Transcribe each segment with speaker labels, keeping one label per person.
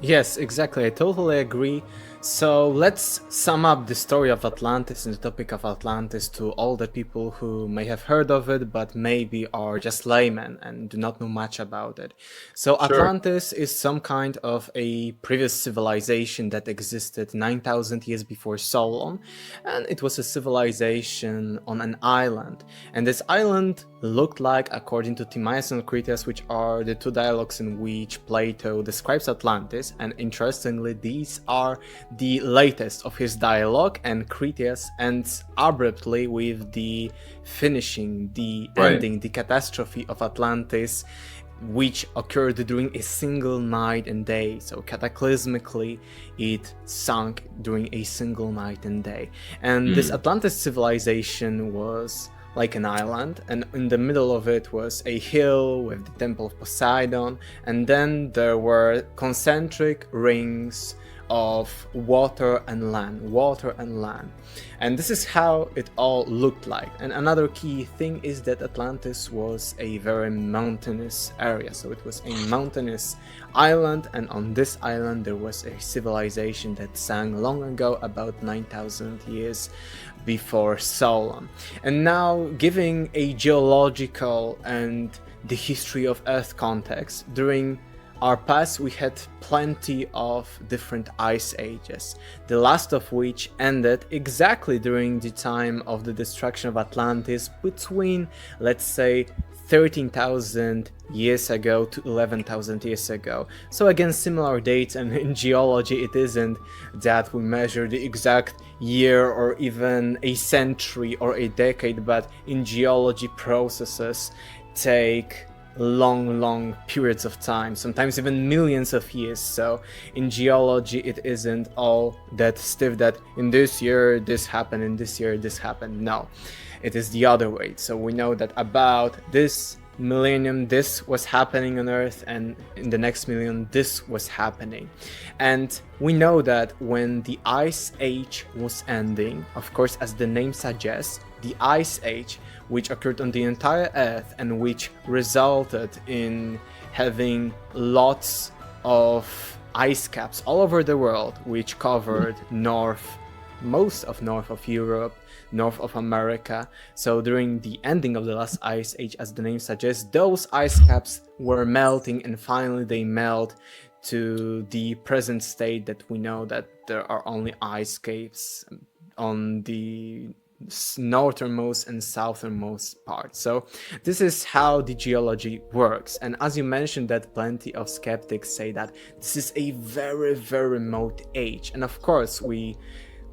Speaker 1: Yes, exactly. I totally agree. So let's sum up the story of Atlantis and the topic of Atlantis to all the people who may have heard of it, but maybe are just laymen and do not know much about it. So
Speaker 2: Sure.
Speaker 1: Atlantis is some kind of a previous civilization that existed 9,000 years before Solon, and it was a civilization on an island. And this island looked like, according to Timaeus and Critias, which are the two dialogues in which Plato describes Atlantis, and interestingly, these are the latest of his dialogue, and Critias ends abruptly with the finishing, the
Speaker 2: Right.
Speaker 1: ending, the catastrophe of Atlantis, which occurred during a single night and day. So cataclysmically, it sunk during a single night and day. And this Atlantis civilization was like an island, and in the middle of it was a hill with the temple of Poseidon, and then there were concentric rings of water and land. And this is how it all looked like. And another key thing is that Atlantis was a very mountainous area. So it was a mountainous island, and on this island there was a civilization that sank long ago, about 9,000 years before Solon. And now, giving a geological and the history of Earth context, during our past we had plenty of different ice ages, the last of which ended exactly during the time of the destruction of Atlantis, between, let's say, 13,000 years ago to 11,000 years ago. So again, similar dates, and in geology it isn't that we measure the exact year or even a century or a decade, but in geology processes take long periods of time, sometimes even millions of years. So in geology it isn't all that stiff that in this year this happened, in this year this happened. No, it is the other way. So we know that about this millennium this was happening on Earth, and in the next million this was happening. And we know that when the Ice Age was ending, of course, as the name suggests, the Ice Age, which occurred on the entire Earth and which resulted in having lots of ice caps all over the world, which covered most of north of Europe, north of America. So during the ending of the last ice age, as the name suggests, those ice caps were melting, and finally they melt to the present state that we know that there are only ice caps on the northernmost and southernmost part. So this is how the geology works. And as you mentioned, that plenty of skeptics say that this is a very remote age, and of course we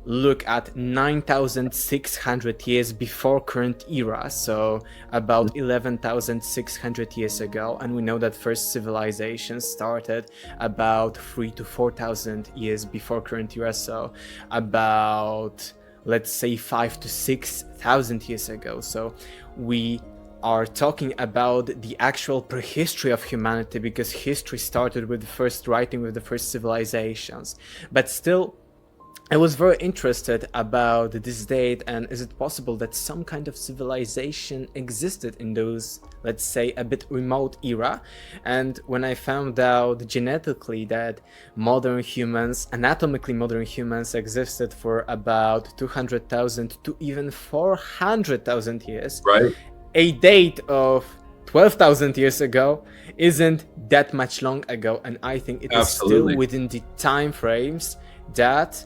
Speaker 1: look at 9,600 years before current era, so about 11,600 years ago, and we know that first civilization started about 3,000 to 4,000 years before current era, so about, let's say, 5,000 to 6,000 years ago. So we are talking about the actual prehistory of humanity, because history started with the first writing, with the first civilizations. But still, I was very interested about this date, and is it possible that some kind of civilization existed in those, let's say, a bit remote era? And when I found out genetically that modern humans, anatomically modern humans, existed for about 200,000 to even 400,000 years,
Speaker 2: Right.
Speaker 1: a date of 12,000 years ago isn't that much long ago, and I think it is still
Speaker 2: Absolutely.
Speaker 1: within the time frames that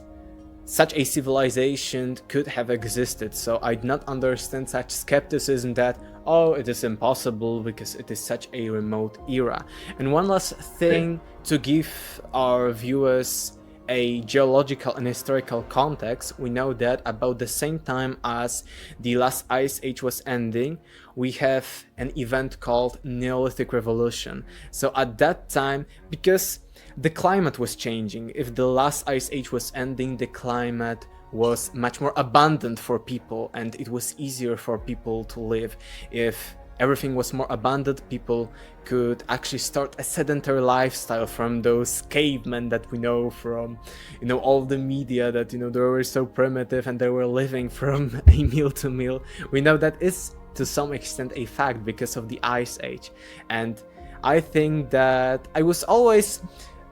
Speaker 1: such a civilization could have existed. So I do not understand such skepticism that, oh, it is impossible because it is such a remote era. And one last thing to give our viewers a geological and historical context, we know that about the same time as the last ice age was ending, we have an event called Neolithic Revolution. So at that time, because the climate was changing, if the last ice age was ending, the climate was much more abundant for people and it was easier for people to live. If everything was more abundant, people could actually start a sedentary lifestyle from those cavemen that we know from, all the media, that, they were so primitive and they were living from a meal to meal. We know that is to some extent a fact because of the Ice Age. And I think that I was always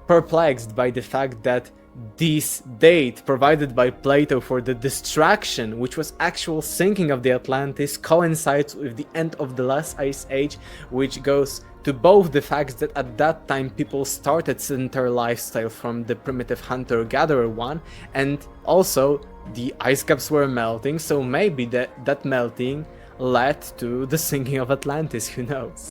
Speaker 1: perplexed by the fact that this date provided by Plato for the destruction, which was actual sinking of the Atlantis, coincides with the end of the last ice age, which goes to both the facts that at that time people started sedentary lifestyle from the primitive hunter-gatherer one, and also the ice caps were melting, so maybe that melting led to the sinking of Atlantis, who knows.